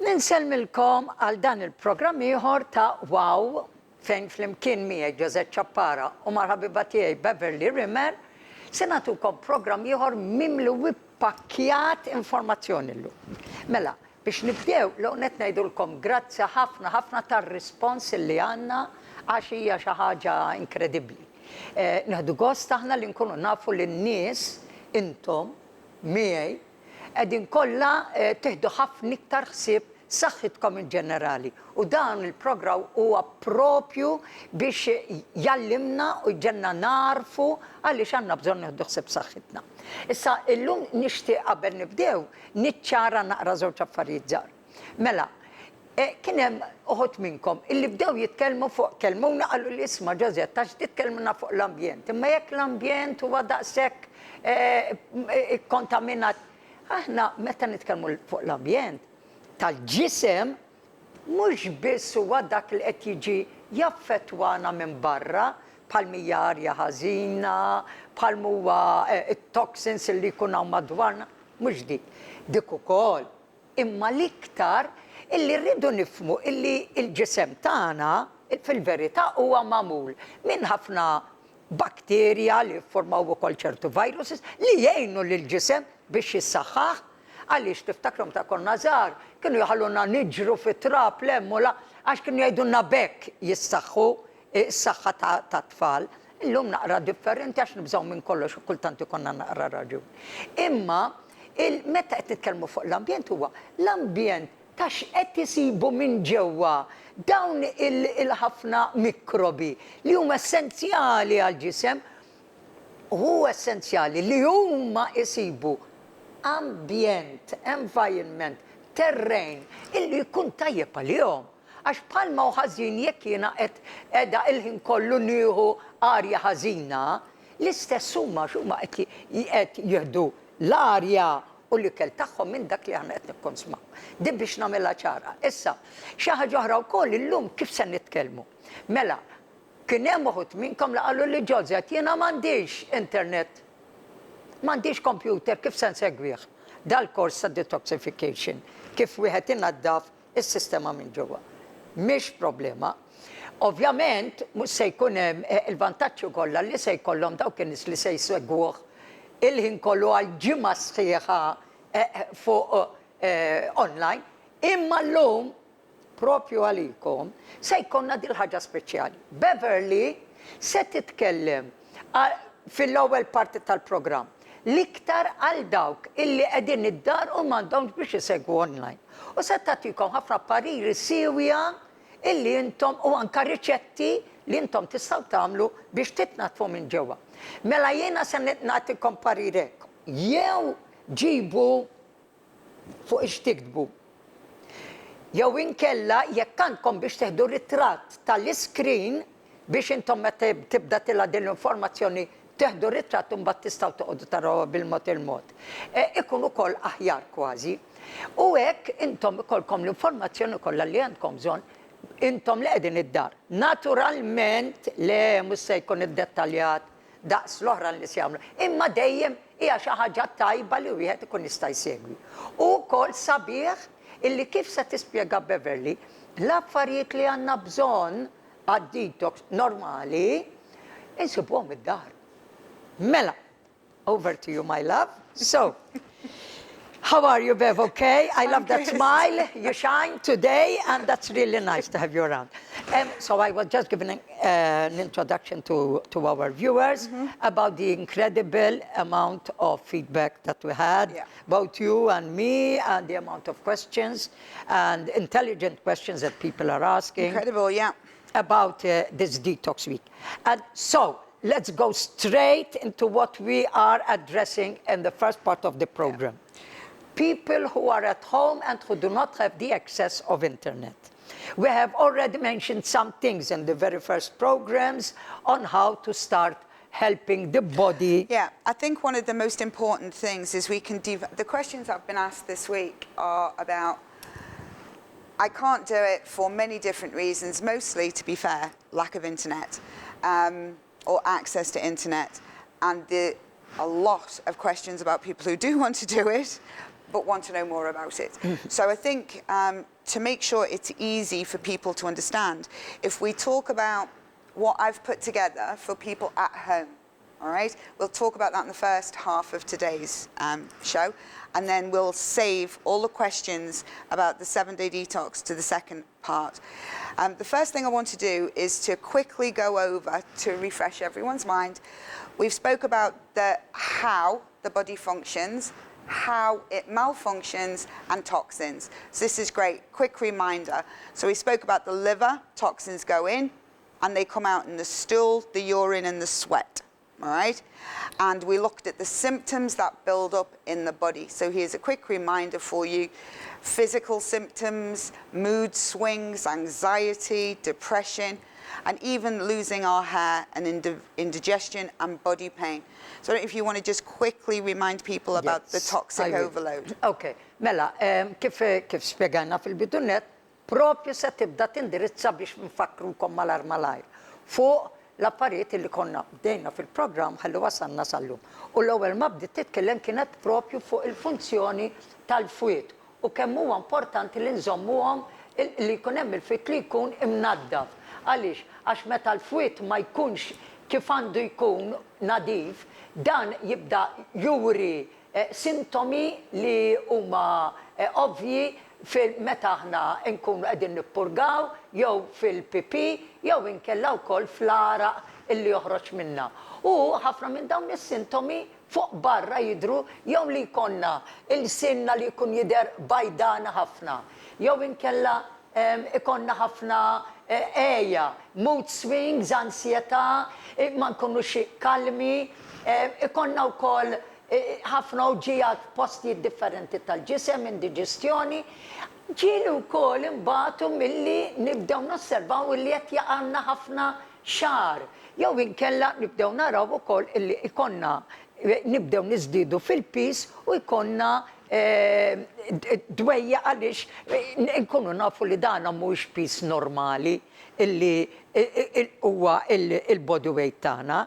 Ninsellmilkom għal dan il-programm ieħor ta' Wow fejn flimkien miegħi Ġozett Ċappara u mal-ħabiba tiegħi Beverly Rimmer se nagħtukom programm ieħor mimlu wippakkjat informazzjoni llum. Mela, biex nibdew l-qed ngħidulkom grazzi ħafna tar-rispons li għandna għax hija xi ħaġa inkredibbli. Nieħdu gost aħna li nkunu nafu lin-nies intom miegħi qegħdin kollha tieħdu ħafna iktar ħsieb saħħitkom in ġenerali. U dan il-programm huwa propju biex jallimna u ġenna narfu għaliex għandna bżonn nieħdu ħsieb saħħitna. Issa illum nixtieq qabel nibdew niċċara naqra żewġ affarijiet żgħar. Mela, kien hemm uħud minnkom illi bdew jitkellmu fuq kelmuna qalu li isma' Ġozett għax titkellmuna fuq l-ambjent. Imma jekk l-ambjent huwa daqshekk kontaminat, aħna meta nitkellmu fuq l-ambjent tal-ġisem mhux biss huwa dak li qed jiġi jaffettwana minn barra bħal arja ħażina, bħal huwa it-toxins li jkun hawn madwarna, mhux dik. Dik ukoll. Imma l-iktar illi rridu nifhmu illi l-ġisem tagħna fil-verità huwa magħmul minn ħafna bakterja li jiffurmaw ukoll ċertu viruses li jgħinu lill-ġisem biex jissaħħaħ. Għaliex tiftakrom ta' konna żgħar kienu jħalluna niġru fit-trab lemmola għax kienu jgħidulna bekk jissaħħu s-saħħa ta' tfal. Illum naqra differenti għax nibżgħu minn kollox u kultant ikonna naqra raġun. Imma meta qed nitkellmu fuq l-ambjent huwa l-ambjent ta' x'qed isibu minn ġewwa dawn il-ħafna mikrobi li huma essenzjali għall-ġisem u essenzjali li huma isibu ambjent, environment, terrejn illi jkun tajjeb għalihom. Għax bħalma u ħażin jekk jiena qiegħda il-ħin kollu nieħu arja ħażina, l-istess huma x'huma qed jieħdu l-arja u l-ikel tagħhom minn dak li aħna qed nikkonsmaw. Din biex nagħmilha ċara. Issa, xi ħaġa oħra wkoll illum kif se nitkellmu. Mela, kien hemm uħud minnkom li qalu li Ġozett jiena m'għandix internet. M'għandix computer, kif se nsegwih? Dal-kors ta' detoxification, kif wieħed inaddaf is-sistema minn ġewwa. Mhix problema. Ovvjament, mhux se jkun hemm il-vantaġġi kollha li se jkollhom dawk in-nies li se jsegwuh il-ħin kollu għal ġimgħa sħiħa fuq online, imma llum propju għalikom se jkollna dil ħaġa speċjali. Beverly se titkellem fil-ewwel parti tal-programm l-iktar għal dawk illi qegħdin id-dar u m'għandhomx biex isegwu online. U se tagħtikom ħafna pariri sewja illi intom u anke riċetti li intom tistgħu tagħmlu biex titnatfu minn ġewwa. Mela jiena se nagħtikom parirek. Jew ġibu fuq ix tiktbu. Jew inkella jekk għandkom biex teħdu ritratt tal-iskrin biex intom meta tibda tilha din l-informazzjoni teħdu ritratt u mbagħad tistgħu toqgħodu tarawha bil-mod il-mod. Ikun ukoll aħjar kważi. U hekk intom ikolkom l-informazzjoni kollha li għandkom bżonn intom li qegħdin id-dar. Naturalment le mhux se jkun iddettaljat daqs l-oħra li se jagħmlu. Imma dejjem hija xi ħaġa tajba li wieħed ikun jista' jsegwi. U wkoll sabiħ illi kif se tispjega Beverly l-affarijiet li għandna bżonn għad-detox normali insibuhom id-dar. Mela, over to you, my love. So, how are you, Bev? Okay? I love that smile. You shine today, and that's really nice to have you around. So I was just giving an introduction to our viewers about the incredible amount of feedback that we had, both you and me, and the amount of questions and intelligent questions that people are asking. Incredible, yeah. About this detox week. And so, let's go straight into what we are addressing in the first part of the program. People who are at home and who do not have the access of internet. We have already mentioned some things in the very first programs on how to start helping the body. Yeah, I think one of the most important things is we can the questions I've been asked this week are about, I can't do it for many different reasons, mostly, to be fair, lack of internet or access to internet. And a lot of questions about people who do want to do it, but want to know more about it. So I think to make sure it's easy for people to understand, if we talk about what I've put together for people at home, all right? We'll talk about that in the first half of today's show, and then we'll save all the questions about the 7-day detox to the second part. The first thing I want to do is to quickly go over, to refresh everyone's mind. We've spoke about how the body functions, how it malfunctions, and toxins. So this is great, quick reminder. So we spoke about the liver, toxins go in, and they come out in the stool, the urine, and the sweat. All right? And we looked at the symptoms that build up in the body. So here's a quick reminder for you. Physical symptoms, mood swings, anxiety, depression, and even losing our hair, and indigestion and body pain. So I don't know if you want to just quickly remind people about the toxic overload. Okay, mela, kif spiegħana fil-bidunet, propju se tibda tindirizza biex nfakrukom malar fuq l-affarijiet li konna bdejna fil-programm ħalli wasalna sal-lum. U l-ewwel ma bdiet titkellem kienet propju fuq il-funzjoni tal-fwiet u kemm huwa importanti li nżommuhom li jkun hemm il-fwiet li jkun imnaddaf. Għaliex? Għax meta l-fwiet ma jkunx kif għandu jkun nadif, dan jibda juri sintomi li huma ovvji fil-meta aħna nkunu qegħdin nippurgaw, jew fil-pipi, jew inkella wkoll fl-araq illi joħroġ minnha. U ħafna minn dawn is-sintomi fuq barra jidhru jew li jkollna il-sinna li jkun jidher bajdana ħafna, jew inkella ikonna ħafna mood swings, ansjetà, ma nkunux kalmi, ikonna wkoll ħafna uġijat postijiet differenti tal-ġisem, indigestjoni, ġieli wkoll imbagħtu milli nibdew nosservaw illi qed jaqalna ħafna xar. Jew inkella nibdew naraw ukoll illi ikonna nibdew niżdiedu fil-pis u jkollna dwejja għaliex nkunu nafu li dan mhuwiex pis normali illi huwa il-body weight tagħna.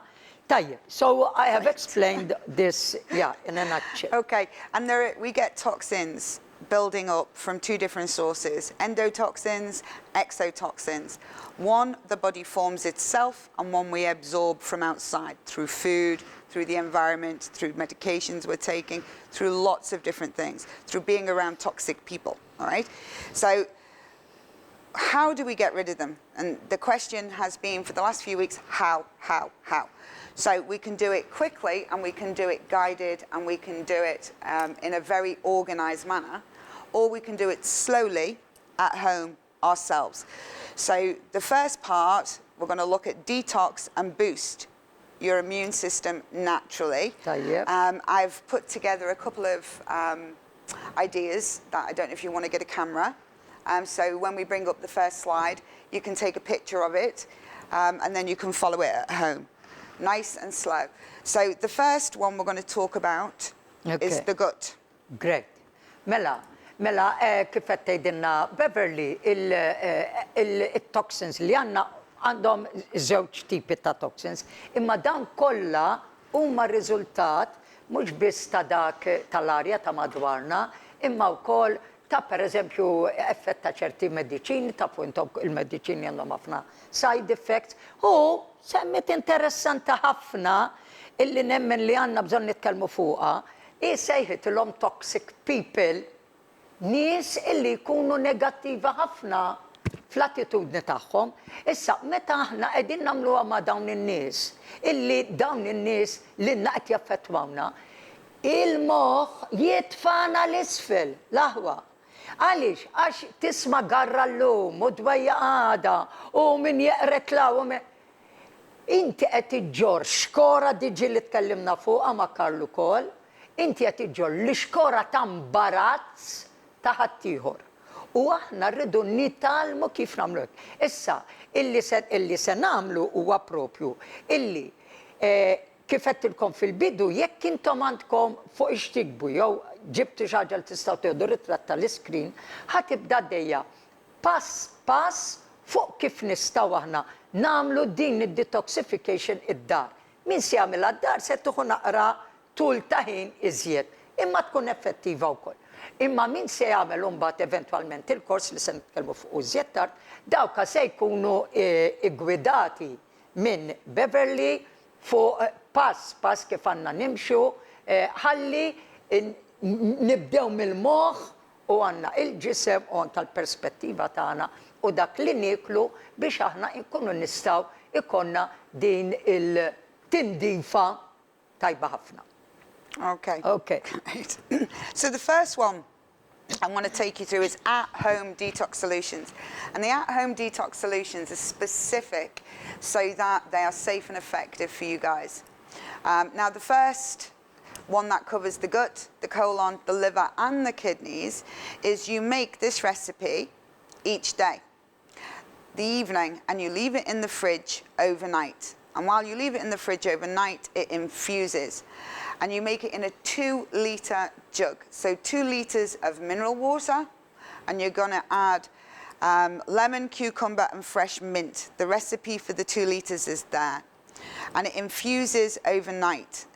So I have explained this, in a nutshell. Okay, and we get toxins building up from two different sources, endotoxins, exotoxins. One, the body forms itself, and one we absorb from outside through food, through the environment, through medications we're taking, through lots of different things, through being around toxic people, all right? So how do we get rid of them? And the question has been for the last few weeks, how? So we can do it quickly, and we can do it guided, and we can do it in a very organized manner, or we can do it slowly at home ourselves. So the first part, we're going to look at detox and boost your immune system naturally. I've put together a couple of ideas that I don't know if you want to get a camera. So when we bring up the first slide, you can take a picture of it, and then you can follow it at home. Nice and slow. So the first one we're going to talk about is the gut. Great. Mela, kif qed tgħidilna Beverly, il-toxins li għandhom żewġ tipi ta' toxins, imma dan kollha huma riżultat mhux biss ta' dak tal-arja ta' madwarna, imma wkoll ta' pereżempju effett ta' ċerti mediċini, ta' puntom il-mediċini għandhom ħafna side effects. U semmit interessanti ħafna illi nemmen li għandna bżonn nitkellmu fuqha, sejħitilhom toxic people, nies illi jkunu negattiva ħafna fl-attitudni tagħhom. Issa, meta aħna qegħdin nagħmluha ma' dawn in-nies, illi dawn in-nies li qed jaffettwawna, il-moħħ jitfana l-isfel, l-aħwa. Għaliex, għax tisma' garra llum u dwejja għada u min jeqret law inti qed iġġor xkora diġi li tkellimna fuqha ma' Karlu ukoll, inti qed iġġor l-xkora ta' imbarazz ta' ħaddieħor. U aħna rridu nitalmu kif nagħmlu hekk. Issa, illi se nagħmlu huwa proprju illi kif qedtilkom fil-bidu, jekk intom għandkom fuq ix tikbu jew ġibtu xi ħaġa li tistgħu tieħdu ritratt tal-iskrin, ħatibda dejja pass pass fuq kif nistgħu aħna nagħmlu din id-detoxification id-dar. Min se jagħmilha d-dar se tieħu naqra tul ta' ħin iżjed, imma tkun effettiva wkoll. Imma min se jagħmel imbagħad eventwalment il-kors li se nitkellmu fuq iżjed tard, dawk se jkunu igwidati minn Beverly fuq pass kif għandna nimxu, ħalli nibdew mill-moħħ u għandna il-ġisem u anke l-perspettiva tagħna u dak li nieklu biex aħna nkunu nistgħu ikonna din il-tindifa tajba ħafna. Okay. Okay. So the first one I want to take you through is at-home detox solutions. And the at-home detox solutions are specific so that they are safe and effective for you guys. Now, the first one that covers the gut, the colon, the liver, and the kidneys is you make this recipe each day, the evening, and you leave it in the fridge overnight. And while you leave it in the fridge overnight, it infuses. And you make it in a 2-litre jug. So 2 litres of mineral water, and you're gonna add lemon, cucumber, and fresh mint. The recipe for the 2 litres is there. And it infuses overnight.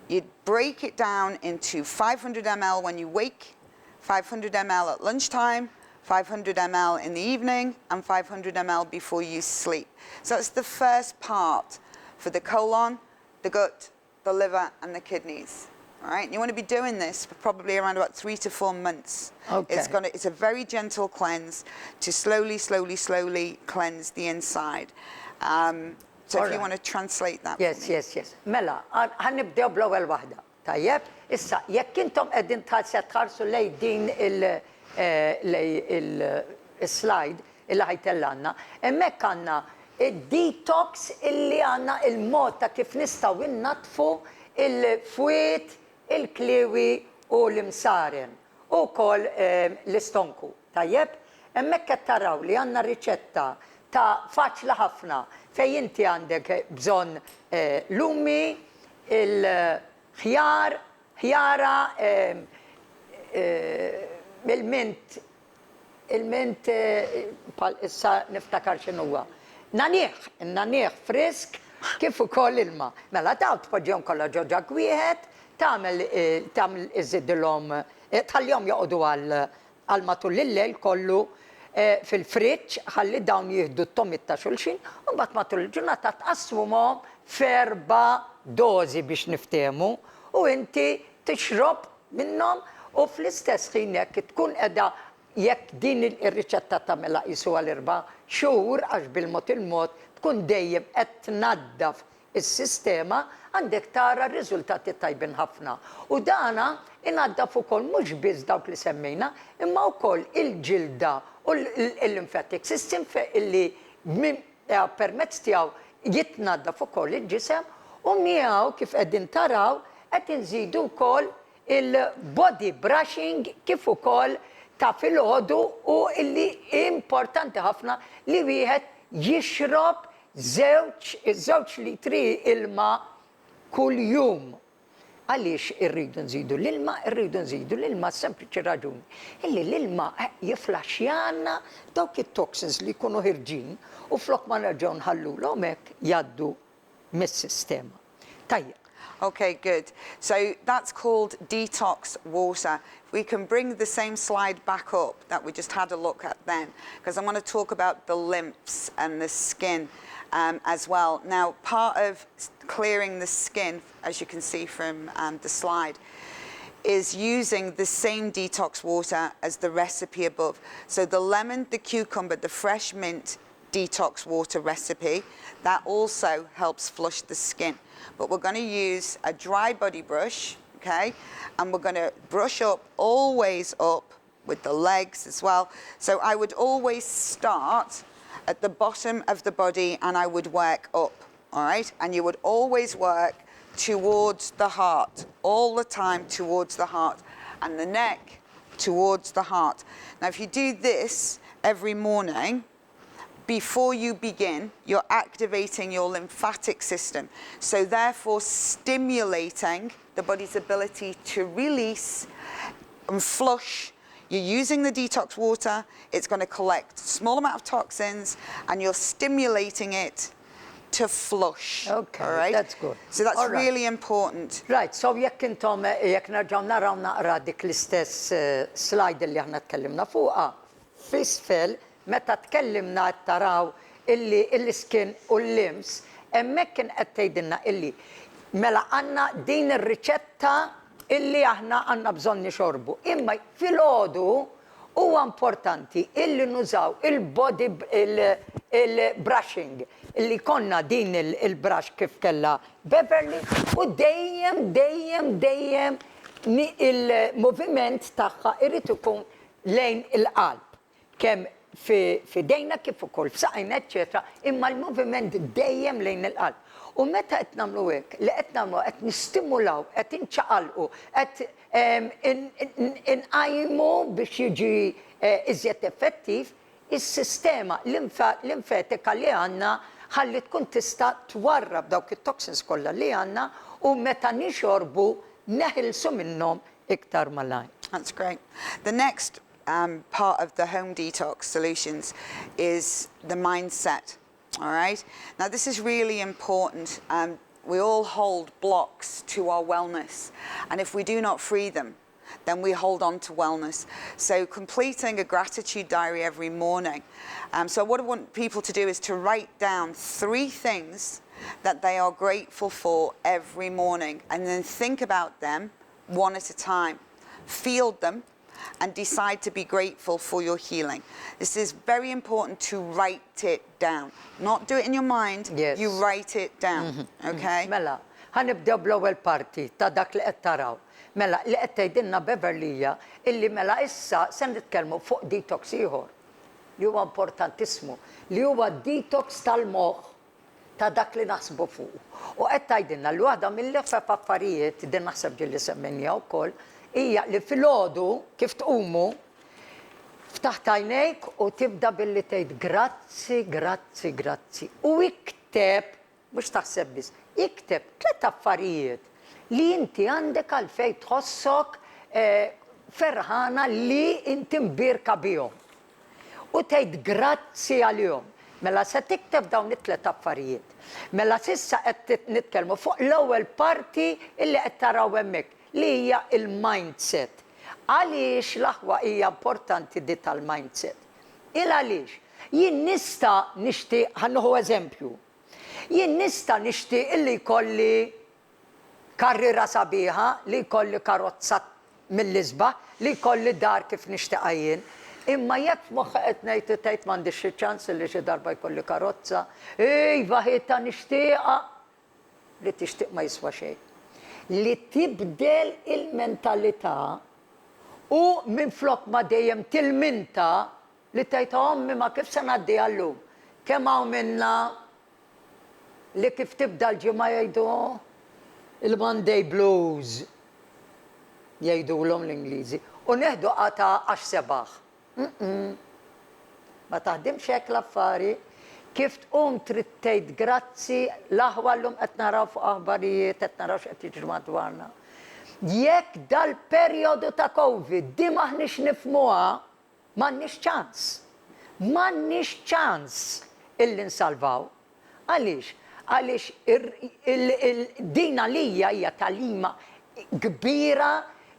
You break it down into 500 ml when you wake, 500 ml at lunchtime, 500 ml in the evening, and 500 ml before you sleep. So that's the first part for the colon, the gut, the liver, and the kidneys. All right, and you want to be doing this for probably around about 3 to 4 months. Okay. It's a very gentle cleanse to slowly cleanse the inside. So if you want to translate that. Yes. Mela, ħannibdew bl-ewwel waħda. Tajjeb, issa jekk intom qegħdin tħarsu lej din il-slide illi ħajtellana, hemmhekk għandna id-detox illi għandna il-mod ta' kif nistgħu innatfu il-fwiet, il-kliwi u l-imsaren u wkoll l-istonku. Tajjeb, hemmhekk qed taraw li għandna riċetta ta' faċla ħafna fejn inti għandek bżonn lumi, ħjara, il-mint issa niftakar x'inhuwa. Nanieħ frisk kif ukoll ilma. Mela daw tpoġġihom kollha ġo ġag wieħed, tagħmel iżidilhom tħallihom joqogħdu għal matul il-lejl kollu fil-friġġ ħalli dawn jieħdu t-tomit ta' xulxin u mbagħad matul il-ġurnata tqassmuhom f'4 dożi biex niftehmu u inti tixrob minnhom u fl-istess ħin jekk tkun qiegħda jekk din ir-riċetta tagħmilha qisu għal 4 xhur għax bil-mod il-mod tkun dejjem qed tnaddaf is-sistema għandek tara r-riżultati tajbin ħafna. U dana inaddaf ukoll mhux biss dawk li semmejna, imma wkoll il-ġilda u l-lymphatic system illi permezz tiegħu jitnaddaf ukoll il-ġisem u miegħu kif qegħdin taraw qed inżidu wkoll il-body brushing kif ukoll ta' filgħodu u illi importanti ħafna li wieħed jixrob żewġ litri ilma kull jum. Għaliex irridu nżidu l-ilma sempliċi raġuni. Illi l-ilma jiflaxxjana dawk it-toxins li jkunu ħirġin u flok ma nerġgħu nħallulhom hekk jgħaddu mis-sistema. Tajjeb. Okay, good. So that's called detox water. We can bring the same slide back up that we just had a look at then, because I want to talk about the lymphs and the skin as well. Now, part of clearing the skin, as you can see from the slide, is using the same detox water as the recipe above. So the lemon, the cucumber, the fresh mint detox water recipe, that also helps flush the skin. But we're going to use a dry body brush, okay? And we're going to brush up, always up, with the legs as well. So I would always start at the bottom of the body and I would work up, all right? And you would always work towards the heart, all the time towards the heart, and the neck towards the heart. Now, if you do this every morning, before you begin, you're activating your lymphatic system. So therefore stimulating the body's ability to release and flush. You're using the detox water, it's going to collect a small amount of toxins and you're stimulating it to flush. Okay, all right? that's good. So that's All right. really important. Right, so jekk intom jekk nerġgħu naraw naqra dik l-istess slide li aħna tkellimna fuqha, f'isfel meta tkellimna qed taraw illi l-iskin u l-limbs, hemmhekk kien qed tgħidilna illi mela għandna din ir-riċetta illi aħna għandna bżonn nixorbu. Imma filgħodu huwa importanti illi nużaw il-body il-brushing illi konna din il-brush kif kella Beverly u dejjem il-moviment tagħha irid ikun lejn il-qalb. Kemm f'idejna kif ukoll f'saqajna eċċetera, imma l-moviment dejjem lejn il-qalb. U meta qed nagħmlu hekk, li qed nagħmlu qed nistimulaw, qed inċaqalqu, qed inqajmu biex jiġi iżjed effettiv, is-sistema linfetika li għandna ħalli tkun tista' twarrab dawk it-toxins kollha li għandna u meta nixorbu neħilsu minnhom iktar malajr. That's great. The next part of the home detox solutions is the mindset. All right. Now, this is really important. We all hold blocks to our wellness, and if we do not free them, then we hold on to wellness. So completing a gratitude diary every morning. So what I want people to do is to write down 3 things that they are grateful for every morning, and then think about them one at a time. Field them and decide to be grateful for your healing. This is very important to write it down. Not do it in your mind, Yes. you write it down, okay? Mela, ħanibdew bl-ewwel parti ta' dak li qed taraw. Mela, li qed tgħidilna Beverlija illi mela issa se nitkellmu fuq detox ieħor li huwa importantissimu, li huwa detox tal-moħħ ta' dak li naħsbu fuq. U qed tgħidilna li waħda mill-ħfef affarijiet din naħseb ġilli semmejniha wkoll hija li filgħodu kif tqumu ftaħt għajnejk u tibda billi tgħid grazzi, grazzi, grazzi. U ikteb, mhux taħseb biss, ikteb 3 affarijiet li inti għandek għalfejn tħossok ferħana li inti mbirka bihom. U tgħid grazzi għalihom. Mela se tikteb dawn it-3 affarijiet. Mela sissa qed nitkellmu fuq l-ewwel parti illi qed taraw hemmhekk li hija il-mindset. Għaliex l-aħwa hija importanti di tal-mindset? Għaliex? Jien nista' nixtieq ħannuħu eżempju. Jien nista' nixtieq illi jkolli karriera sabiħa, li jkolli karozza mill-isbaħ, li jkolli dar kif nixtieqha jien. Imma jekk moħħa qed ngħid tgħid m'għandix xi ċans li xi darba jkolli karozza, iva ħieta nixtieqha li tixtieq ma jiswa xejn. Li tibdel il-mentalità u minflok ma dejjem tilminta li tgħid ommi ma kif se ngħaddi llum. Kemm hawn minna li kif tibda l-ġimgħa jgħidu il-Monday blues jgħidulhom l-Ingliżi u neħdu qata għax sebaħ. Ma taħdimx hekk l-affari. Kif tqum trid tgħid grazzi l-aħwa llum qed naraw fuq aħbarijiet, qed naraw x'qed jiġri madwarna. Jekk dal-perjodu ta' Covid di maħniex nifhmuha, m'għandniex ċans. M'għandniex ċans illi nsalvaw. Għaliex? Għaliex dina lija hija talima kbira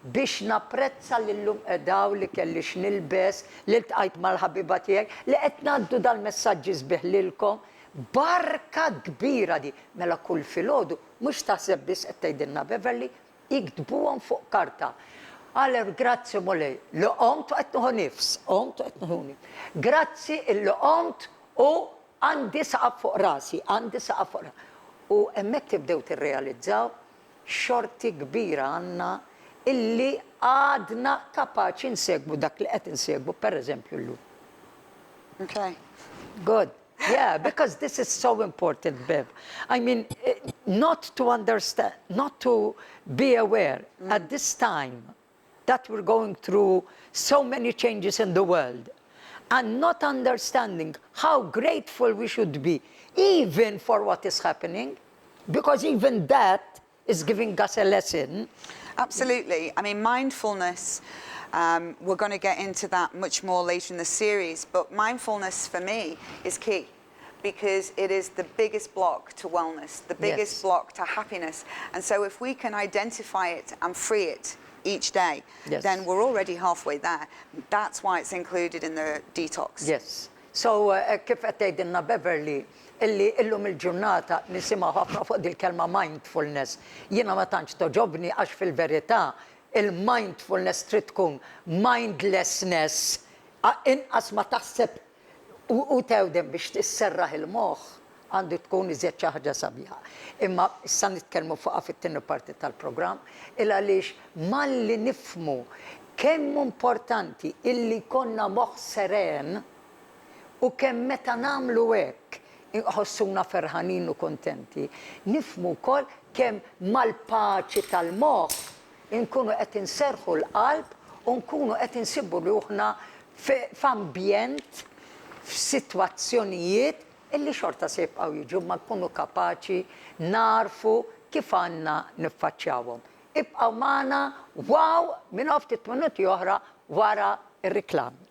biex napprezza lillum edaw li kelli x'nilbes, li ltqajt mal-ħabiba tiegħi, li qed ngħaddu dal-messaġġi sbieħ lilkom, barka kbira di. Mela kull filgħodu mhux taħseb biss qed tgħidilna Beverly, iktbuhom fuq karta. Għaler grazzi mulej, li qomt u qed nieħu nifs, qomt u qed nieħu nifs. Grazzi illi qomt u għandi saqaf fuq rasi, għandi saqaf fuq rasi. U hemmhekk tibdew tirrealizzaw xorti kbira għandna illi għadna kapaċi nsegbu dak li qed insegbu, pereżempju llum. Okay. Good. Yeah, because this is so important, Bev. I mean, not to understand, not to be aware at this time that we're going through so many changes in the world. and not understanding how grateful we should be, even for what is happening, because even that is giving us a lesson. Absolutely. I mean, mindfulness, we're going to get into that much more later in the series, but mindfulness for me is key because it is the biggest block to wellness, the biggest Yes. block to happiness. And so if we can identify it and free it each day, Yes. then we're already halfway there. That's why it's included in the detox. Yes. So, kif qed tgħidilna Beverly, illi illum il-ġurnata nisimgħu ħafna fuq il-kelma mindfulness. Jiena ma tantx toġobni għax fil-verità il-mindfulness trid tkun mindlessness, inqas ma taħseb u tewdem biex tisserraħ il-moħħ għandu tkun iżjed xi ħaġa sabiħa. Imma issa nitkellmu fuqha fit-tieni parti tal-programm il għaliex malli nifhmu kemm importanti illi konna moħħ seren u kemm meta nagħmlu hekk inħossuna ferħanin u kontenti, nifhmu wkoll kemm mal-paċi tal-moħħ inkunu qed inserħu l-qalb u nkunu qed insibbu ruħna f'ambjent, f'sitwazzjonijiet illi xorta se jibqgħu jiġu ma nkunu kapaċi narfu kif għandna niffaċċjawhom. Ibqgħu magħna wow minn ftit minuti oħra wara r-riklami.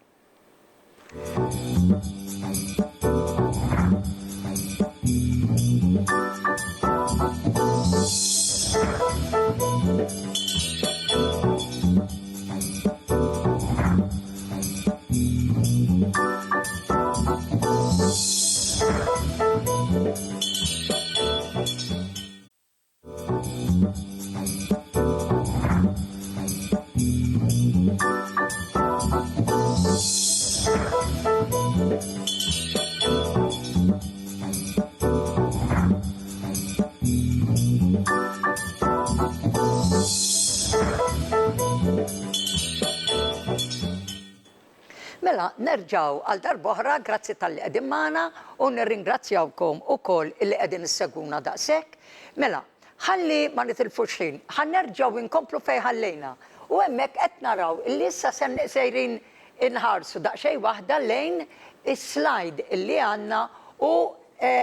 Mela, nerġaw għal darboħra, grazzi tal-li qegħdin magħna u nirringrazzjawkom ukoll illi qegħdin issegwuna daqshekk. Mela, ħalli ma nitilfux ħin, ħanerġgħu inkomplu fejn ħallejna. U hemmhekk qed naraw illi issa sejrin inħarsu daqsxejn waħda lejn is-slide illi għandna u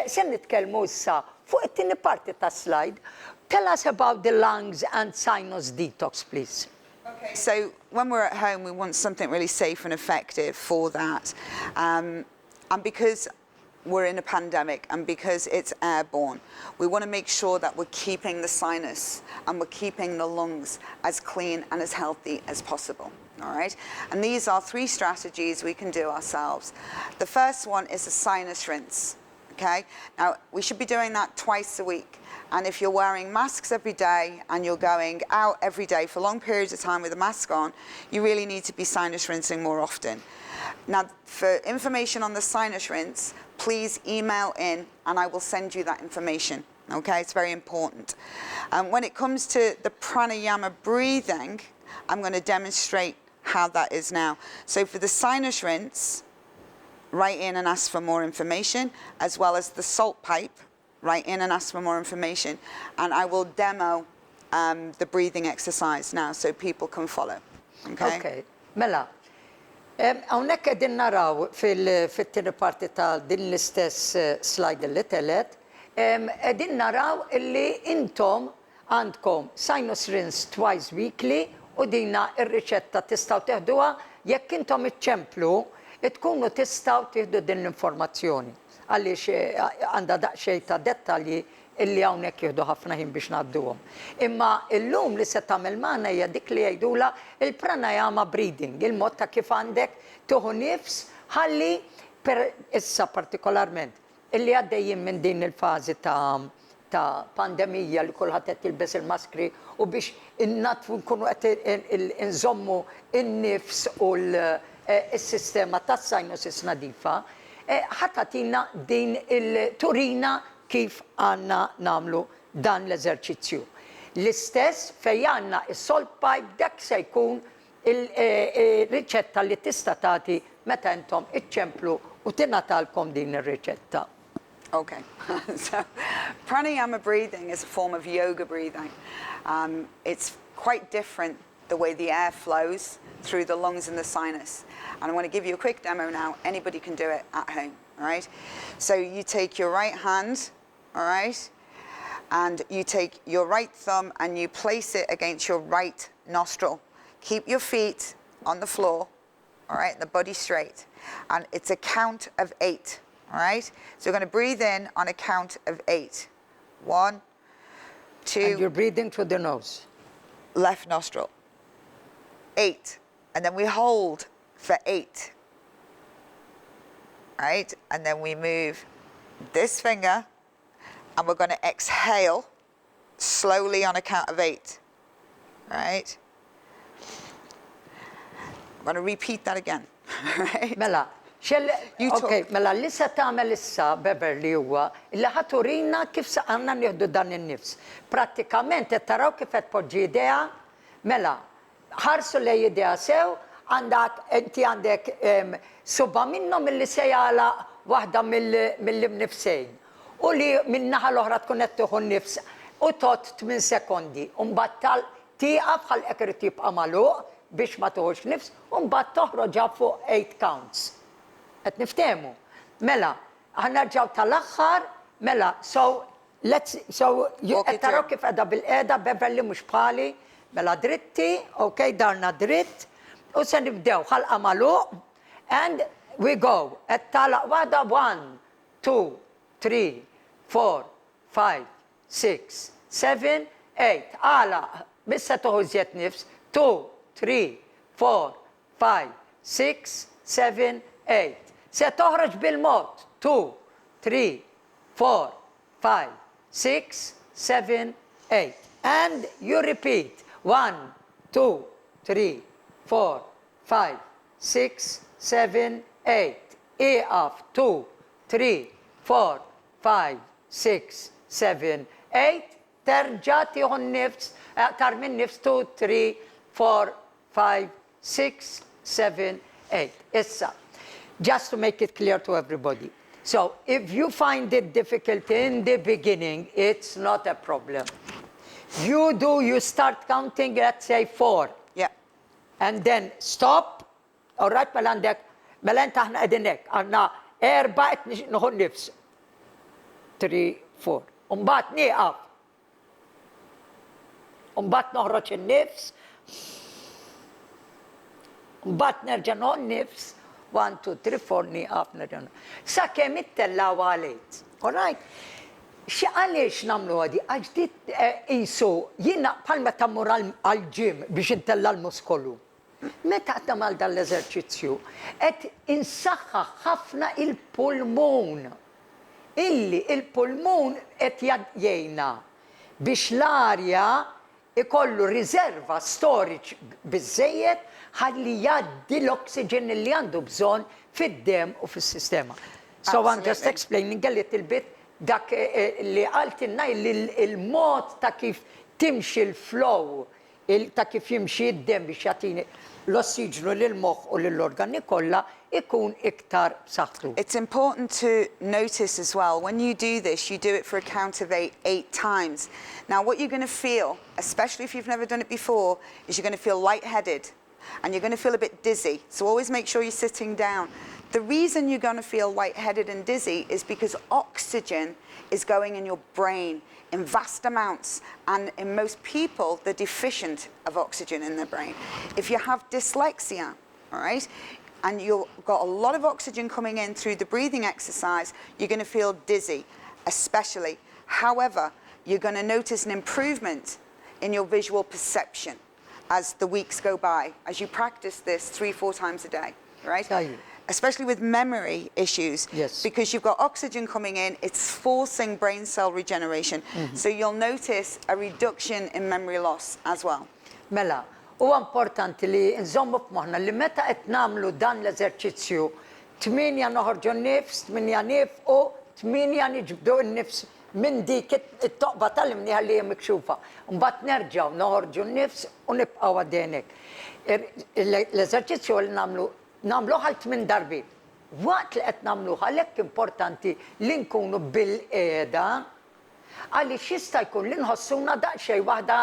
se nitkellmu issa fuq it-tieni parti tas-slide. Tell us about the lungs and sinus detox, please. Okay, so when we're at home, we want something really safe and effective for that. And because we're in a pandemic and because it's airborne, we want to make sure that we're keeping the sinus and we're keeping the lungs as clean and as healthy as possible. All right? And these are 3 strategies we can do ourselves. The first one is a sinus rinse. Okay? Now, we should be doing that twice a week. And if you're wearing masks every day and you're going out every day for long periods of time with a mask on, you really need to be sinus rinsing more often. Now, for information on the sinus rinse, please email in and I will send you that information. Okay, it's very important. When it comes to the pranayama breathing, I'm going to demonstrate how that is now. So for the sinus rinse, write in and ask for more information, as well as the salt pipe. Write in and ask for more information, and I will demo the breathing exercise now so people can follow. Okay? Okay. Mela, hawnhekk qegħdin naraw fit-tieni parti ta' din l-istess slide li telet, qegħdin naraw illi intom għandkom sinus rinse twice weekly u dina ir-riċetta tistgħu teħduha jekk intom iċċemplu tkunu tistgħu tieħdu din l-informazzjoni. Għaliex għandha daqsxejn ta' dettalji illi hawnhekk jieħdu ħafna ħin biex ngħadduhom. Imma llum li se tagħmel magħna hija dik li jgħidula il-pranayama breathing, il-mod ta' kif għandek tieħu nifs ħalli per issa partikolarment illi għaddejjin minn din il-fażi ta' pandemija li kulħadd qed jilbes il-maskri u biex innatfu nkunu qed inżommu in-nifs u l-sistema tas-sinuses nadifa. ħatatina din il-turina kif għanna namlu dan l-eżerċizzju. L-istess fej għanna il-salt pipe dak se jkun il-riċetta li tista' tagħti meta intom iċċemplu u tingħatalkom din ir-riċetta. Okay, so pranayama breathing is a form of yoga breathing. It's quite different the way the air flows through the lungs and the sinus. And I want to give you a quick demo now. Anybody can do it at home, all right? So you take your right hand, all right? And you take your right thumb and you place it against your right nostril. Keep your feet on the floor, all right, and the body straight. And it's a count of 8, all right? So we're going to breathe in on a count of 8. 1, 2. And you're breathing through the nose. Left nostril. 8. And then we hold for 8. Right? And then we move this finger and we're going to exhale slowly on a count of 8. Right? I'm going to repeat that again. Right? Mela, okay, mela lissa tagħmel issa Beverly huwa illi ħaturina kif saqanna nieħdu dan in-nifs. Prattikament qed taraw kif qed poġġi idea, mela ħarsu lej idea sew, inti għandek suba minnhom illi se jagħlaq waħda mill-imnifsejn. U li min-naħa l-oħra tkun qed tieħu nnifs u tot 8 sekondi. U mbagħad tieqaf ħalqek irid jibqa' magħluq biex ma toħux nifs, u mbagħad toħroġ fuq 8 counts. Qed niftehmu. Mela, ħanerġgħu tal-aħħar, mela, qed taraw kif qiegħda bil-qiegħda Beverly mhux bħali, mela dritti, okay, darna dritt, u se nibdew ħalqa magħluq, and we go. Qed tagħlaq waħda 1, 2, 3, 4, 5, 6, 7, 8. Għalaq, bissa toħu żjed nifs, 2, 3, 4, 5, 6, 7, 8. Se toħroġ bil-mod 2, 3, 4, 5, 6, 7, 8. And you repeat 1, 2, 3, 4, 5, 6, 7, 8. Iqaf 2, 3, 4, 5, 6, 7, 8. Terġa' tieħu nnifs, aktar minn nifs 2, 3, 4, 5, 6, 7, 8. Issa. Just to make it clear to everybody. So, if you find it difficult in the beginning, it's not a problem. You start counting, let's say 4. Yeah. And then stop. All right, mela inta ħna qegħdin hekk, għandna 4 qed nieħu nnifs. 3, 4. U mbagħad nieqaf. U mbagħad noħroġ in-nifs. Mbagħad nerġa' noħu nnifs. 1, 2, 3, 4 nieqaf nerġa'. Sakemm ittellaw għalejt. All right? Għaliex nagħmlu għadi? Għax dit qisu jiena bħal meta mmur għall-ġim biex intella l-muskolu. Meta qed nagħmel dan l-eżerċizzju qed insaħħaħ ħafna il-pulmun. Illi il-pulmun qed jgħinna biex l-arja ikollu riserva storage biżżejjed ħalli jgħaddi l-oxygen li għandu bżonn fid-dem u fis-sistema. So I'm just explaining a little bit dak li għaltinna il-mod ta' kif timxi l-flow, ta' kif jimxi id-dem biex jagħtini l-ossiġnu lill-moħħ u lill-organi kollha ikun iktar b'saħħtu. It's important to notice as well, when you do this, you do it for a count of 8 times. Now, what you're going to feel, especially if you've never done it before, is you're going to feel lightheaded. And you're going to feel a bit dizzy. So always make sure you're sitting down. The reason you're going to feel lightheaded and dizzy is because oxygen is going in your brain in vast amounts. And in most people, they're deficient of oxygen in their brain. If you have dyslexia, all right, and you've got a lot of oxygen coming in through the breathing exercise, you're going to feel dizzy, especially. However, you're going to notice an improvement in your visual perception as the weeks go by, as you practice this 3-4 times a day, right? Especially with memory issues, yes. Because you've got oxygen coming in, it's forcing brain cell regeneration. So you'll notice a reduction in memory loss as well. Mela, huwa importanti li nżommu f'moħħna li meta qed nagħmlu dan l-eżerċizzju 8 noħorġu nnifs, 8 nifqu, 8 niġbdu n-nifs minn dik it-toqba tal-imnieħa li hija mikxufa. Mbagħad nerġgħu noħorġu nnifs u nibqgħu għaddejnek. L-eżerċizzju li nagħmlu ħal 8 darbiet. Waqt li qed nagħmlu għalhekk importanti li nkunu bil-qiegħda għaliex jista' jkun li nħossuna daqsxejn waħda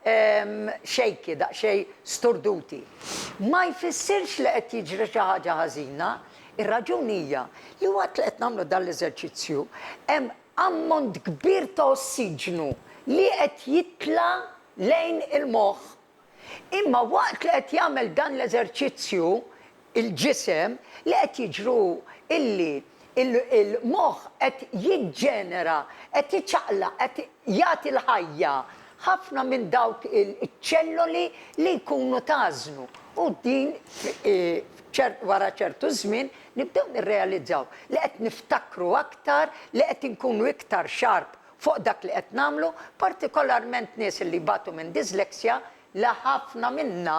xejki, daqsxej storduti. Ma jfissirx li qed jiġri xi ħaġa ħażina, ir-raġuni hija li waqt li qed nagħmlu dan l-eżerċizzju hemm ammont kbir ta' ossiġnu li qed jitla lejn il-moħħ. Imma waqt li qed jagħmel dan l-eżerċizzju il-ġisem li qed jiġru illi il-moħħ qed jiġġenera, qed jiċċaqlaq, qed jagħti l-ħajja ħafna minn dawk il-ċelloli li jkunu tażnu. U din wara ċertu żmien nibdew nirrealizzaw li qed niftakru aktar, li qed inkunu iktar sharp fuq dak li qed nagħmlu, partikolarment nies li batu minn disleksja li ħafna minna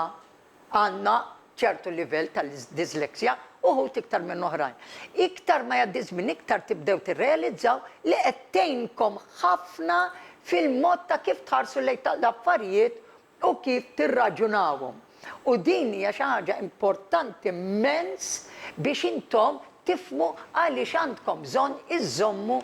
għandna ċertu livell tal-disleksja uħud iktar minn oħrajn. Iktar ma jgħaddi żmien iktar tibdew tirrealizzaw li qed tgħinkom ħafna fil-mod ta' kif tħarsu lejn l-affarijiet u kif tirraġunawhom. U din hija xi ħaġa importanti immens biex intom tifmu għaliex għandkom bżonn iżommu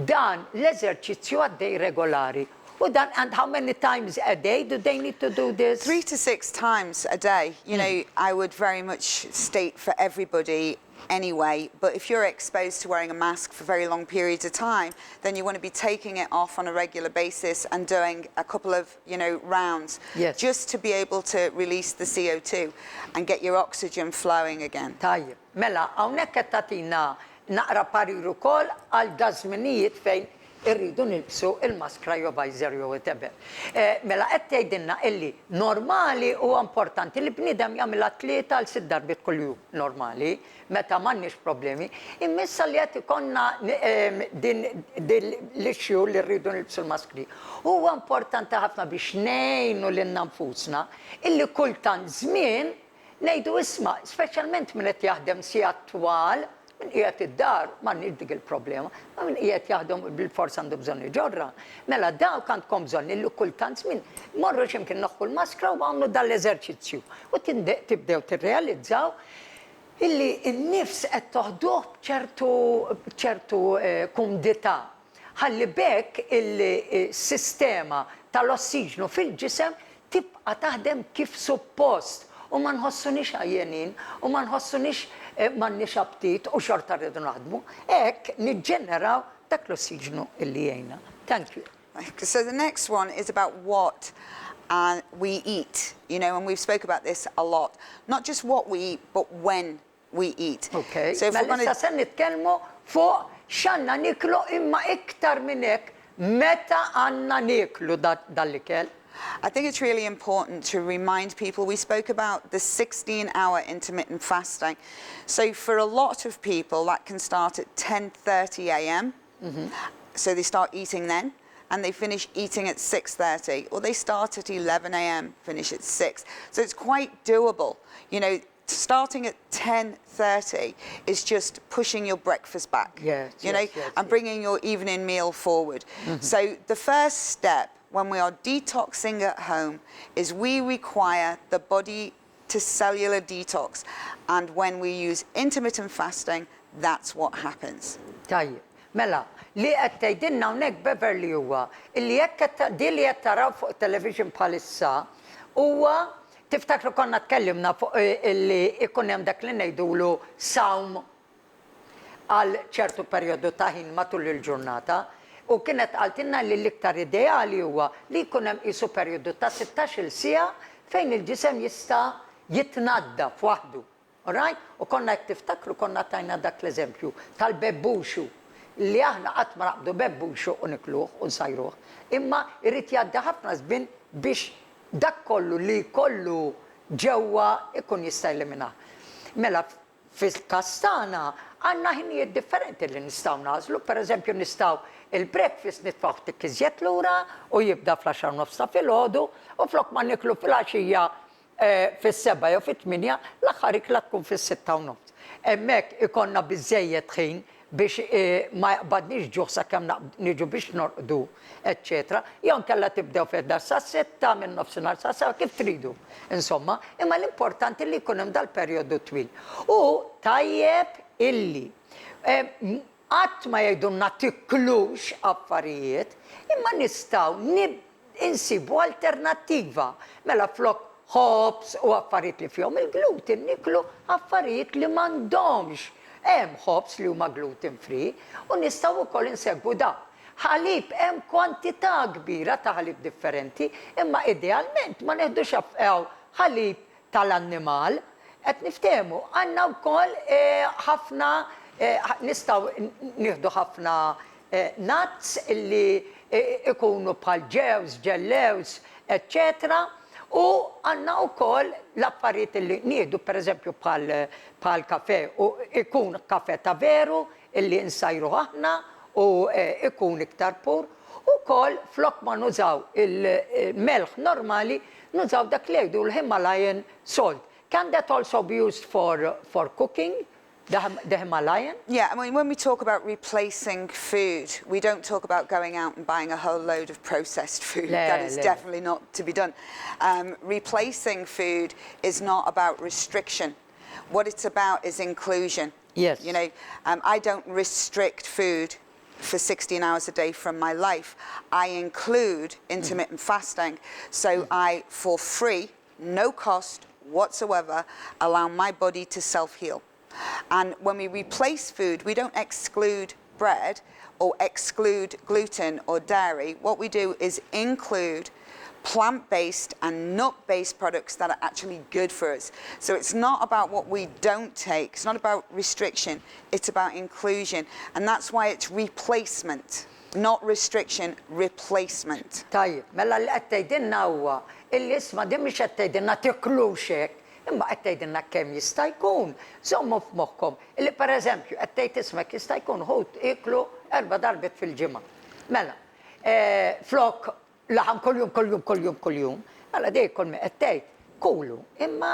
dan l-eżerċizzju għaddej regolari. U dan, and how many times a day do they need to do this? 3 to 6 times a day. You know, I would very much state for everybody anyway, but if you're exposed to wearing a mask for very long periods of time, then you want to be taking it off on a regular basis and doing a couple of, rounds, Yes. just to be able to release the CO2 and get your oxygen flowing again. Tajjeb, mela, hawnhekk qed tagħtina naqra parir ukoll għal dażminijiet fejn irridu nilbsu il-maskra jew visor jew whatever. Mela qed tgħidilna illi normali huwa importanti li bniedem jagħmilha 3 għal 6 darbiet kuljum normali, meta m'għandniex problemi. Immissa li qed ikonna din l-issue li rridu nilbsu l-maskri. Huwa importanti ħafna biex ngħinu lil nfusna illi kultant żmien ngħidu isma', speċjalment min qed jaħdem sigħat twal, min qiegħed id-dar m'għandniex dik il-problema, ma min qiegħed jaħdem bil-forsa għandu bżonn iġorra. Mela dawk għandkom bżonn illi kultant żmien morru x'imkien noħħu l-maskra u għamlu dan l-eżerċizzju. U tibdew tirrealizzaw illi n-nifs qed toħduh b'ċertu kumdità. Ħalli bekk il-sistema tal-ossiġnu fil-ġisem tibqa' taħdem kif suppost u ma nħossunix għajjenin u ma nħossunix m'għandniex aptit u xorta rridu naħdmu. Hekk niġġeneraw dak l-ossiġnu illi jgħinna. Thank you. So the next one is about what we eat, and we've spoke about this a lot. Not just what we eat, but when we eat. Okay. So if we're Mela issa se nitkellmu fuq x'għandna niklu imma iktar minn hekk meta għandna niklu dal-ikel. I think it's really important to remind people, we spoke about the 16-hour intermittent fasting. So for a lot of people, that can start at 10:30 a.m. So they start eating then, and they finish eating at 6:30, or they start at 11 a.m., finish at 6. So it's quite doable. Starting at 10:30 is just pushing your breakfast back, and bringing your evening meal forward. So the first step when we are detoxing at home is we require the body to cellular detox. And when we use intermittent fasting, that's what happens. Tajjeb, mela, li qed tgħidilna hawnhekk Beverly huwa illi jekk din li qed taraw fuq television bħalissa huwa tiftakru konna tkellimna fuq illi ikun hemm dak li ngħidulu sawm għal ċertu perjodu ta' ħin matul il-ġurnata. U kienet għaltinna li l-iktar ideali huwa li jkun hemm qisu perjodu ta' 16-il siegħa fejn il-ġisem jista' jitnadda f'waħdu. Alright? U konna jekk tiftakru konna tajna dak l-eżempju tal-bebbuxu li aħna qatt ma naqbdu bebbuxu u nikluh u nsajruh. Imma irrid jgħaddi ħafna żmien biex dak kollu li kollu ġewwa ikun jista' jeliminah. Mela fil-kastana għandna ħinijiet differenti li nistgħu nażlu, pereżempju nistgħu il-breakfast nitfaħ tikkiżjed lura u jibda fl-10 nofs ta' filgħodu u flok ma niklu fil-għaxija fis-7 jew fit-8 l-aħħar ikla tkun fis-6 nofs. Hemmhekk ikonna biżżejjed ħin biex ma jaqbadniex ġuħ sakemm niġu biex norqdu, eċċetera. Jew nkella tibdew fid-dar sa' 6 minn nofsinhar sa' 7 kif tridu. Insomma, imma l-importanti li jkun hemm dal-perjodu twil. U tajjeb illi qatt ma jgħidulna tiklux affarijiet, imma nistgħu insibu alternattiva. Mela flok hops u affarijiet li fihom il-gluten niklu affarijiet li m'għandhomx. Hemm hops li huma gluten free u nistgħu wkoll insegwu da. Ħalib hemm kwantità kbira ta' ħalib differenti, imma idealment ma neħdux ħalib tal-annimal, qed niftehmu għandna wkoll ħafna nistgħu nieħdu ħafna nuts illi ikunu bħal ġews, ġellews, eccetera. U għanna u koll l-affarijiet li nieħdu per eżempju bħal kafe u ikun kafe ta' veru illi insajru aħna u ikun iktar pur u koll flok ma nużaw il-melħ normali nużaw dak li jgħidu l-Himalayan salt. Can that also be used for cooking? The Himalayan? Yeah, I mean, when we talk about replacing food, we don't talk about going out and buying a whole load of processed food. That is definitely not to be done. Replacing food is not about restriction. What it's about is inclusion. Yes. You know, I don't restrict food for 16 hours a day from my life. I include intermittent fasting. So I, for free, no cost whatsoever, allow my body to self-heal. And when we replace food, we don't exclude bread or exclude gluten or dairy. What we do is include plant-based and nut-based products that are actually good for us. So it's not about what we don't take. It's not about restriction. It's about inclusion. And that's why it's replacement, not restriction, replacement. Tajjeb, mela li qed tgħidilna huwa illi isma' din mhix qed tgħidilna tiklux hekk, imma qed tgħidilna kemm jista' jkun. Żommu f'moħħkom illi pereżempju qed tgħid ismek jista' jkun ħut iklu 4 darbiet fil-ġimgħa. Mela, flok laħam kuljum, mela dejkom qed tgħid kulu, imma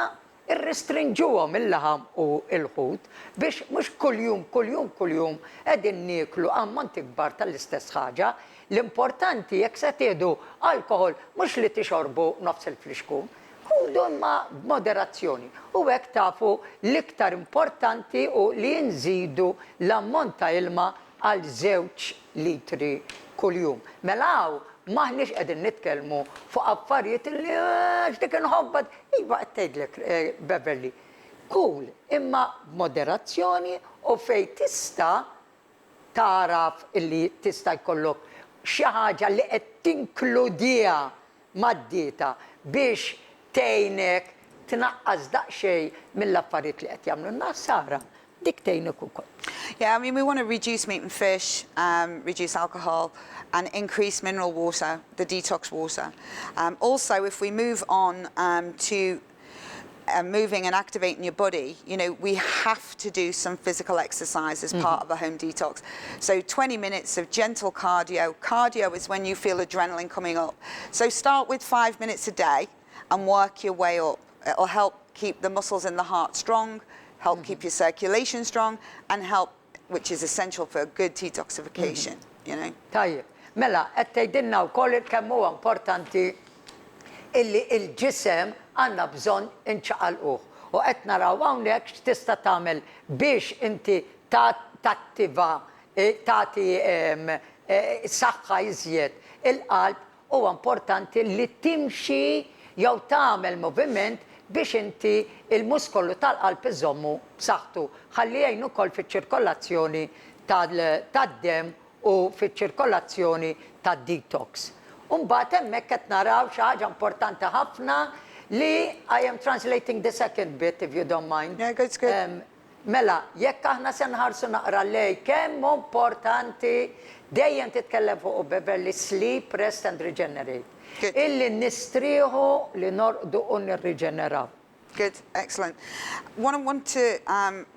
irrestrinġuhom il-laħam u l-ħut biex mhux kuljum qegħdin nieklu ammonti kbar tal-istess ħaġa. L-importanti jekk se tieħdu alkohol mhux li tixorbu nofs il-fliexkun, ħudu imma b'moderazzjoni. U hekk tafu l-iktar importanti u li nżidu l-ammont ta' ilma għal 2 litri kuljum. Mela hawn maħniex qegħdin nitkellmu fuq affarijiet li dik inħobbad, iva qed tgħidlek Beverly. Cool, imma b'moderazzjoni u fejn tista' taraf illi tista' jkollok xi ħaġa li qed tinkludiha mad-dieta biex tgħinek tnaqqas daqsxejn mill-affarijiet li qed jagħmlu n-nas Sara. Dik tgħinek ukoll. Yeah, I mean, we want to reduce meat and fish, reduce alcohol, and increase mineral water, the detox water. Also, if we move on to moving and activating your body, you know, we have to do some physical exercise as part of a home detox. So 20 minutes of gentle cardio. Cardio is when you feel adrenaline coming up. So start with 5 minutes a day and work your way up. It'll help keep the muscles in the heart strong, help keep your circulation strong, and help, which is essential for a good detoxification, you know. Tajjeb, mela, qed tgħidilna wkoll kemm huwa importanti illi l-ġisem għandna bżonn inċaqalquh. U qed naraw hawnhekk x'tista' tagħmel biex inti tattiva tagħti saħħa iżjed il-qalb, huwa importanti li timxi jew tagħmel moviment biex inti il-muskolu tal-qalb iżommu b'saħħtu. Ħalli jgħin ukoll fiċ-ċirkolazzjoni tad-dem u fiċ-ċirkolazzjoni tad-detox. Mbagħad hemmhekk qed naraw xi ħaġa importanti ħafna li I am translating the second bit if you don't mind. Yeah, good, good. Mela, jekk aħna se nħarsu naqra lej kemm importanti dejjem titkellem fuq Beverly sleep, rest and regenerate. Good. Illi nistrieħu li norqdu u nirriġeneraw. Good, excellent. What I want to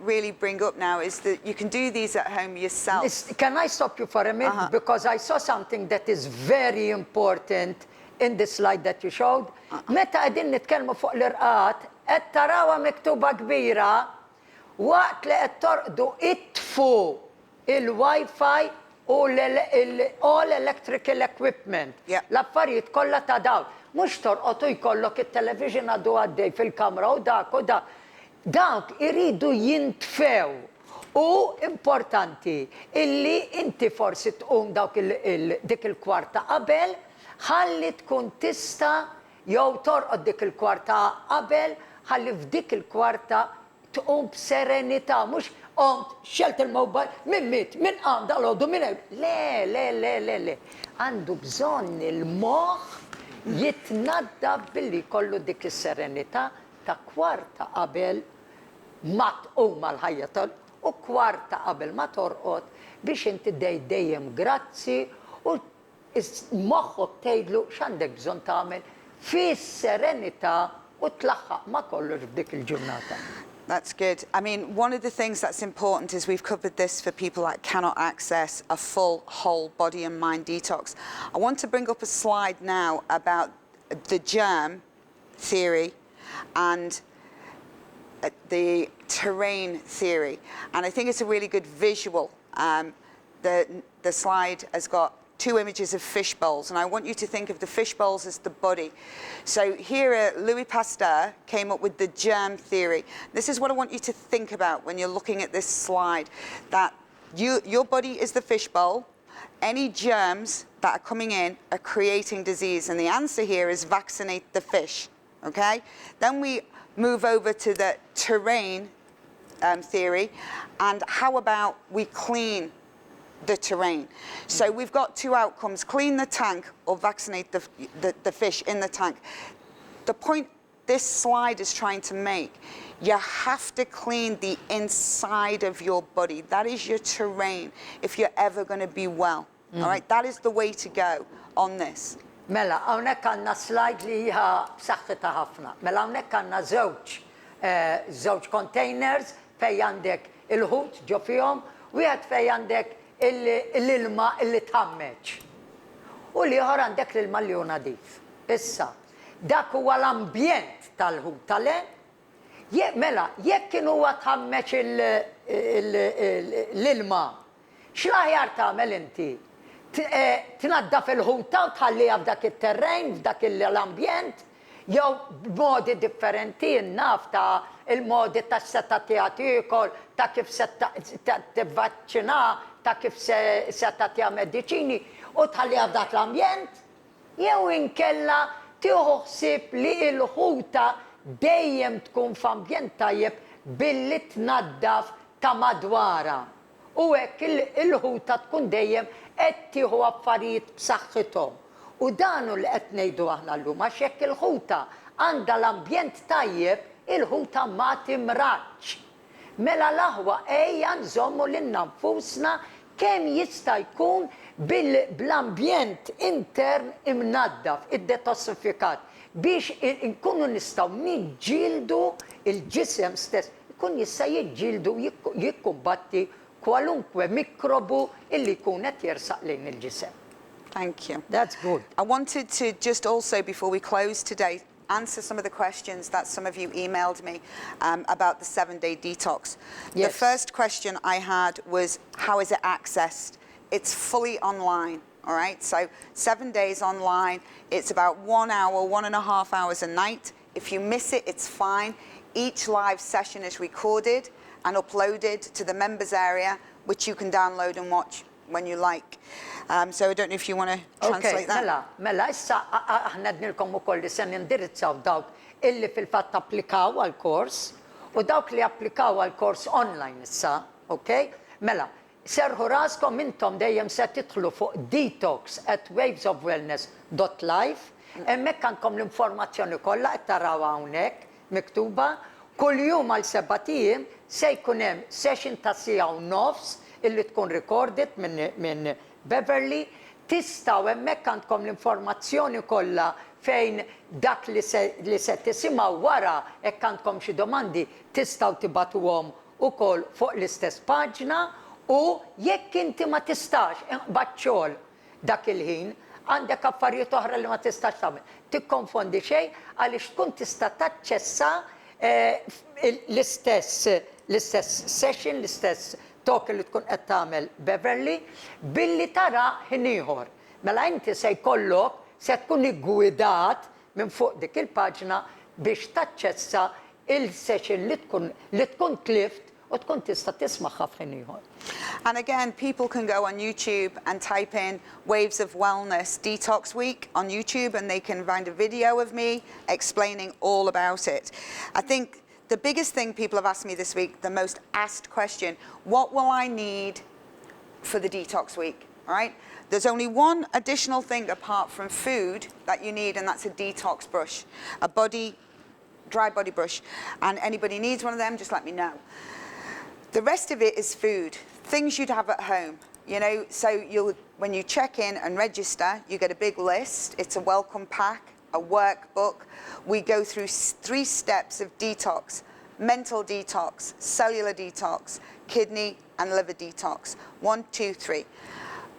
really bring up now is that you can do these at home yourself. Can I stop you for a minute? Because I saw something that is very important in the slide that you showed. Meta qegħdin nitkellmu fuq l-irqat, qed tarawha miktuba kbira waqt li qed torqdu itfu il-Wi-Fi u all electrical equipment. Yeah. L-affarijiet kollha ta' dawl. Mhux torqotu jkollok it-television għadu għaddej fil-kamra u dak u dak. Dawk iridu jintfew. U importanti illi inti forsi tqum dawk dik il-kwarta qabel ħalli tkun tista' jew torqod dik il-kwarta qabel, ħalli f'dik il-kwarta tqum b'serenità, mhux qomt xelt il-mobile, min mit, min qam dal-għodu, min le. Għandu bżonn il-moħħ jitnadda billi kollu dik is-serenità ta' kwarta qabel ma tqum mal-ħajja u kwarta qabel ma torqod biex inti dejjem grazzi u moħħok tgħidlu x'għandek bżonn tagħmel fis-serenità u tlaħħaq ma kollox f'dik il-ġurnata. That's good. I mean, one of the things that's important is we've covered this for people that cannot access a full, whole body and mind detox. I want to bring up a slide now about the germ theory and the terrain theory. And I think it's a really good visual. The slide has got 2 images of fish bowls, and I want you to think of the fish bowls as the body. So here, Louis Pasteur came up with the germ theory. This is what I want you to think about when you're looking at this slide, that your body is the fish bowl. Any germs that are coming in are creating disease, and the answer here is vaccinate the fish, okay? Then we move over to the terrain theory, and how about we clean the terrain. So we've got 2 outcomes, clean the tank or vaccinate the fish in the tank. The point this slide is trying to make, you have to clean the inside of your body. That is your terrain if you're ever going to be well. All right, that is the way to go on this. Mela, hawnhekk għandna slide li hija b'saħħitha ħafna. Mela hawnhekk għandna żewġ containers fejn għandek il-ħut ġo fihom, wieħed fejn għandek l-ilma illi tħammeġ. U liħor għandek l-ilma li hu nadif. Issa, dak huwa l-ambjent tal-ħut tal-le, mela, jekk kien huwa tħammeġ l-ilma, x'l-aħjar tagħmel inti? Tnaddaf il-ħuta u tħallija f'dak it-terrejn, f'dak l-ambjent, jew b'modi differenti, naf ta' il-modi ta' seta' tikol, ta' kif seta' tivvaċċina, ta' kif seta' tija mediċini u tħallija f'dak l-ambjent, jew inkella tieħu ħsieb li l-ħuta dejjem tkun f'ambjent tajjeb billi tnaddaf ta' madwara. U hekk il-ħuta tkun dejjem qed tieħu affarijiet b'saħħithom. U danu li qed ngħidu aħna llum għax hekk il-ħuta għandha l-ambjent tajjeb, il-ħuta ma timraċ. Mela l-aħwa ejja nżommu lil nfusna kemm jista' jkun bl-ambjent intern imnaddaf, id-detossifikat, biex nkunu nistgħu niġġieldu il-ġisem stess, ikun jista' jiġġieldu jikkumbatti kwalunkwe mikrobu illi jkun qed jersaq lejn il-ġisem. Thank you. That's good. I wanted to just also, before we close today, answer some of the questions that some of you emailed me about the 7-day detox. Yes. The first question I had was, how is it accessed? It's fully online, all right? So 7 days online, it's about 1 hour, 1.5 hours a night. If you miss it, it's fine. Each live session is recorded and uploaded to the members area, which you can download and watch when you like. So I don't know if you want to translate that. Mela, issa aħna dnilkom ukoll li se nindirizzaw dawk illi fil-fatt applikaw għal-kors u dawk li applikaw għal-kors online issa, ok? Mela, serħu raskom intom dejjem se titħlu fuq detox@wavesofwellness.life, hemmhekk għandkom l-informazzjoni kollha qed taraw hawnhekk miktuba, kull jum għal 7 ijiem se jkun hemm session ta' siegħa u nofs illi tkun recorded minn Beverly, tistgħu hemmhekk għandkom l-informazzjoni kollha fejn dak li se tisimgħu wara hekk għandkom xi domandi tistgħu tibatuhom ukoll fuq l-istess paġna u jekk inti ma tistax iqbad xogħol dak il-ħin għandek affarijiet oħra li ma tistax tagħmel. Tikkonfondi xejn għaliex tkun tista' taċċessa l-istess session, l-istess talk li tkun qed tagħmel Beverly billi tara ħin ieħor. Mela inti se jkollok se tkun iggwidat minn fuq dik il-paġna biex taċċessa il-session li tkun tlift u tkun tista' tismaħħa f'ħin ieħor. And again, people can go on YouTube and type in Waves of Wellness Detox Week on YouTube, and they can find a video of me explaining all about it. I think the biggest thing people have asked me this week, the most asked question, what will I need for the detox week? All right? There's only one additional thing apart from food that you need, and that's a detox brush, a dry body brush. And anybody needs one of them, just let me know. The rest of it is food, things you'd have at home. You know, so when you check in and register, you get a big list. It's a welcome pack, a workbook. We go through 3 steps of detox: mental detox, cellular detox, kidney and liver detox. 1, 2, 3.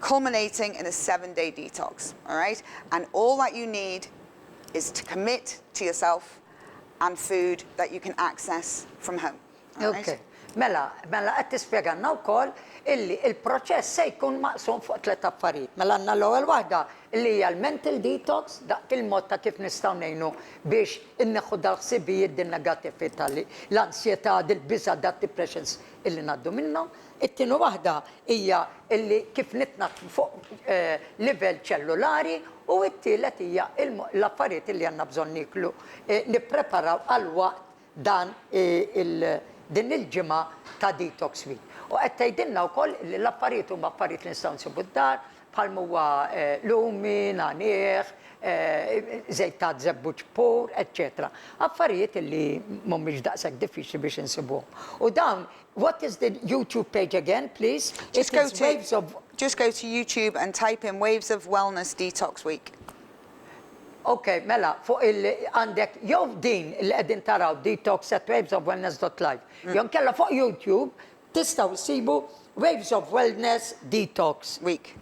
Culminating in a 7-day detox, all right? And all that you need is to commit to yourself and food that you can access from home. All right? Okay. Mela qed tispjegalna wkoll illi il-proċess se jkun maqsum fuq 3 affarijiet. Mela għandna l-ewwel waħda li hija l-mental detox, dak il-mod ta' kif nistgħu ngħinu biex inneħħu dal-ħsibijiet din negattività l-ansjetà, dil-biża' dat-depressions illi ngħaddu minnhom. It-tieni waħda hija illi kif nitnaq fuq livell ċellulari, u t-tielet hija l-affarijiet illi għandna bżonn niklu nippreparaw għal waqt dan din il-ġimgħa ta' detox week. U qed tgħidilna wkoll li l-affarijiet huma affarijiet li nistgħu nsibu d-dar bħal huwa lumi, nagħnieħ, żejt ta' żebbuġ pur, etc. Affarijiet li mhumiex daqshekk diffiċli biex insibuhom. U dawn, what is the YouTube page again, please? Just go to YouTube and type in Waves of Wellness Detox Week. Okay, mela, fuq għandek jew din li qegħdin taraw detox at wavesofwellness.live. Jew kella fuq YouTube tistgħu ssibu Waves of Wellness Detox Week.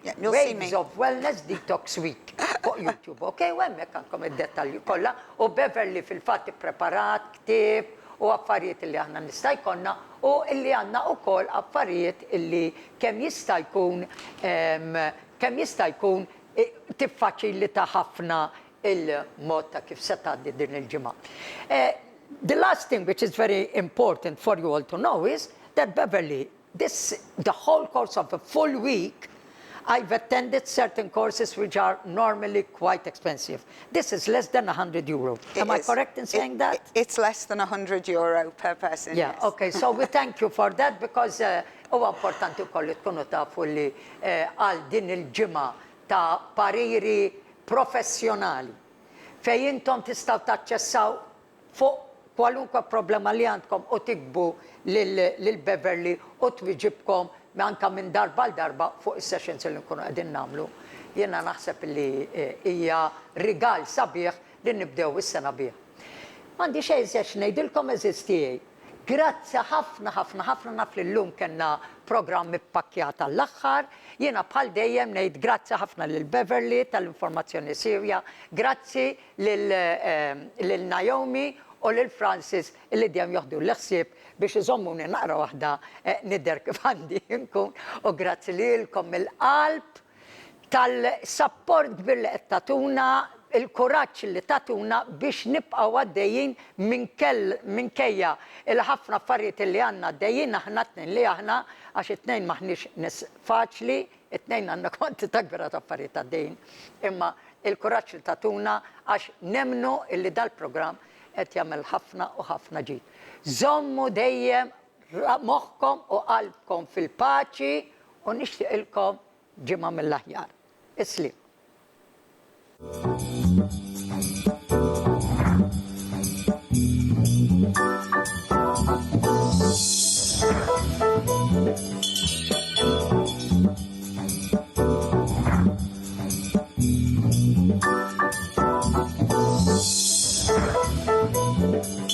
Yeah, you'll see me. Waves of Wellness Detox Week fuq YouTube. Okay, u hemmhekk għandkom id-dettalji kollha u Beverly fil-fatt ippreparat ktieb u affarijiet li aħna nista' jkollna u illi għandna wkoll affarijiet illi kemm jista' jkun tiffaċilita ħafna il-mod ta' kif se tgħaddi din il-ġimgħa. The last thing which is very important for you all to know is that Beverly, the whole course of a full week, I've attended certain courses which are normally quite expensive. This is less than €100. Am I correct in saying that? It's less than €100 per person. Yeah, yes. okay, so we thank you for that because huwa importanti wkoll li tkunu tafu li għal din il-ġimgħa ta' pariri professjonali fejn intom tistgħu taċċessaw fuq kwalunkwe problema li għandkom u tikbu lil Beverly u twiġibkom anke minn darba l darba fuq is-sessions li nkunu qegħdin nagħmlu. Jiena naħseb li hija rigal sabiħ li nibdew is-sena bih. M'għandi xejn żex ngħidilkom eżiż tiegħi. Grazzi ħafna naf li llum kellna programm ippakkjat għall-aħħar. Jiena bħal dejjem ngħid grazzi ħafna lil Beverly tal-informazzjoni sirja, grazzi lil Naomi u lil Francis illi dejjem joħdu l-ħsieb biex iżommuni naqra waħda nidher kif għandi nkun u grazzi lilkom mill-qalb tal-sapport kbir li qed tagħtuna, il-kuraġġ li tatuna biex nibqgħu għaddejjin minkejja il-ħafna affarijiet li għandna għaddejjin aħna tnejn li aħna għax it-tnejn maħniex nies faċli, it-tnejn għandna kwantità kbira ta' affarijiet għaddejjin. Imma il-kuraġġ li tatuna għax nemnu illi dal-programm qed jagħmel ħafna u ħafna ġid. Żommu dejjem moħħkom u qalbkom fil-paċi u nixtieqilkom ġimgħa mill-aħjar. Islim. Thank you.